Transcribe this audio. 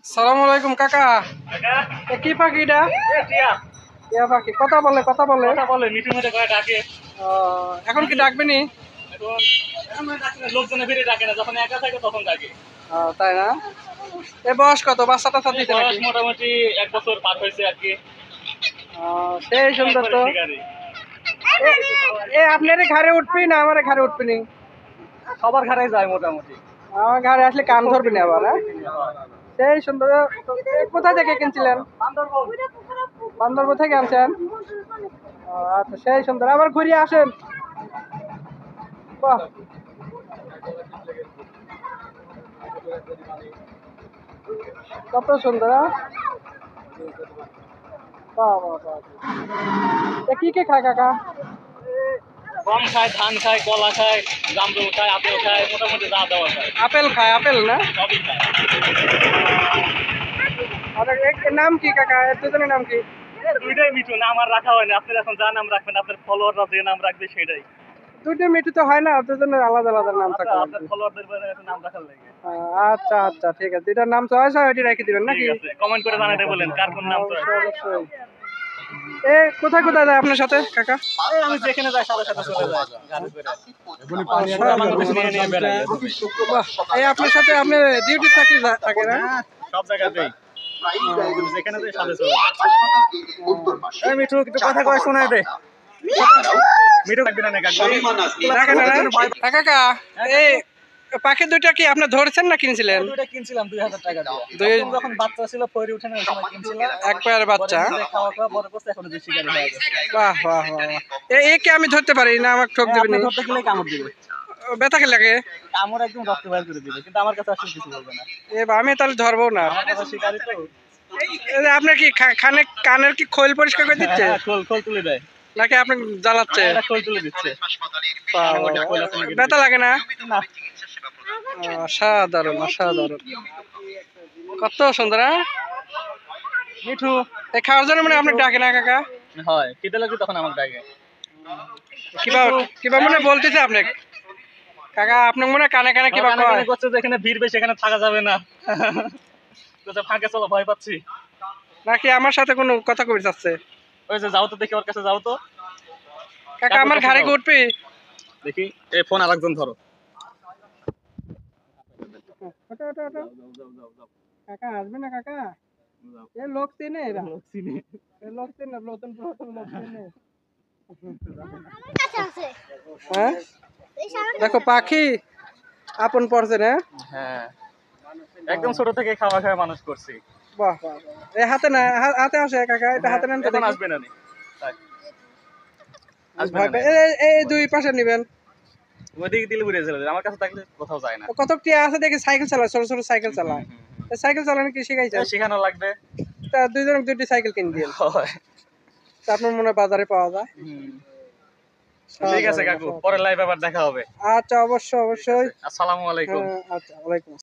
সালামু আলাইকুম কাকা। কি পাখি এটা? টিয়া পাখি। কথা বলে মিঠুর মধ্যে করে ডাকে। এখন কি ডাকবেনি? লোকজনে ফিরে ডাকে না, যখন একা থাকে তখন ডাকে। তাই না? এ বয়স কত? বাচ্চাটা দিতে নাকি? মোটামুটি 1 বছর পার হয়েছে আর কি। সেই সুন্দর তো। আপনার ঘাড়ে উঠবি না আমার ঘাড়ে উঠবি নি? সবার ঘাড়ে যায় মোটামুটি। আমার ঘাড়ে আসলে কান ধরবি না আবার। সেই সুন্দর। কোথা থেকে কিনছিলেন? বান্দরবন থেকে আনছেন? আচ্ছা, সেই সুন্দর। আবার ঘুরিয়ে আসেন। বাহ, কত সুন্দর। বাহ বাহ বাহ। কি কি খায় কাকা? গম খায়, ধান খায়, কলা খায়, জামরুল খায়, আপেল খায়, মোটামুটি যা দেওয়া খায়। আপেল খায়? আপেল না, সবই খায়। নাম কি কাকা? দুজনের নাম কি? দুইটাই মিঠু, নাম আর রাখা হয়নি। আপনি এখন যা নাম রাখবেন, আপনার ফলোয়াররা যে নাম রাখবে সেটাই। দুটো মিঠু তো হয় না, দুজনের আলাদা আলাদা নাম থাকে। আপনার ফলোয়ারদের নাম রাখার লাগে। আচ্ছা আচ্ছা, ঠিক আছে। যেটার নাম চয়েস হয় ওইটি রেখে দিবেন নাকি? কমেন্ট করে জানাতে বলেন কার কোন নাম চয়েস। অবশ্যই। কোথায় কোথায় যায় আপনার সাথে কাকা? আমি যেখানে যাই সাথে সাথে চলে যাই গাড়ি করে। আপনার সাথে আপনি ডিউটি থাকে না? সব জায়গাতেই যেখানে যাই সাথে চলে যাই। মিঠু কিছু কথা কয় শোনায় দে। মিঠু থাকবে না কাকা। এই পাখি দুইটা কি আপনি ধরেছেন না কিনছিলেন? দুইটা কিনছিলাম 2000 টাকা দিয়ে। যখন বাচ্চা ছিল ফরি উঠে না, ওই সময় কিনছিলাম। একবার বাচ্চা খাওয়া খাওয়া বড় করতে এখন যে শিকারি হয়ে গেছে। বাহ বাহ বাহ। একে আমি ধরতে পারি না? আমাকে ঠক দেবেন? ধরতে গেলে কামড় দিবে। ব্যথা কে লাগে? কামড় একদম রক্ত বের করে দিবে, কিন্তু আমার কাছে আসলে কিছু বলবে না। আমি তাহলে ধরবো না। আমার কাছে শিকারি তো। আপনার কি কানের কি খোল পরিষ্কার করে দিচ্ছে? খোল তুলে দেয় নাকি আপনি জ্বালাচ্ছে? খোল তুলে দিচ্ছে। ব্যথা লাগে না? না। অসাধারণ অসাধারণ, কত সুন্দর। মিঠু খাওয়ার জন্য মানে আপনি ডাকে না কাকা? হয়, খিদে লাগবে তখন আমাকে ডাকে। কিবা মনে বলতেছে আপনি কাকা? আপনি মনে কানে কানে কিবা করছে যে এখানে ভিড় বেশি, এখানে থাকা যাবে না। তো ফাঁকে চলো, ভয় পাচ্ছি। নাকি আমার সাথে কোনো কথা কই যাচ্ছে? ওই যে যাও তো, দেখি ওর কাছে যাও তো। কাকা আমার ঘাড়ে কি উঠবি? দেখি এই ফোন আরেকজন ধরো। কাকা আসবে না কাকা? এ লোক চিনে, লোক চিনে, নতুন পুরাতন লোক চিনে। হ্যাঁ, দেখো পাখি আপন পড়ছে না? হ্যাঁ, একদম ছোট থেকে খাওয়া খাওয়া মানুষ করছি। বাহ বাহ। এই হাতে না, হাতে আসে কাকা, এটা হাতে নেন তো। এখন আসবে না নি? এই দুই পাশে নিবেন। ওইদিকে দিলে উড়ে চলে যায়, আমার কাছে থাকলে কোথাও যায় না। কত টিয়া আছে দেখি সাইকেল চালায়, ছোট ছোট সাইকেল চালায়। সাইকেল চালানো কি শিখাইছেন? শেখানো লাগবে। তা দুইজনে দুইটি সাইকেল কিনে দিন। আপনার মনে বাজারে পাওয়া যায়। ঠিক আছে কাকু, পরের লাইভে আবার দেখা হবে। আচ্ছা, অবশ্যই অবশ্যই। আসসালামু আলাইকুম। আচ্ছা, ওয়ালাইকুম।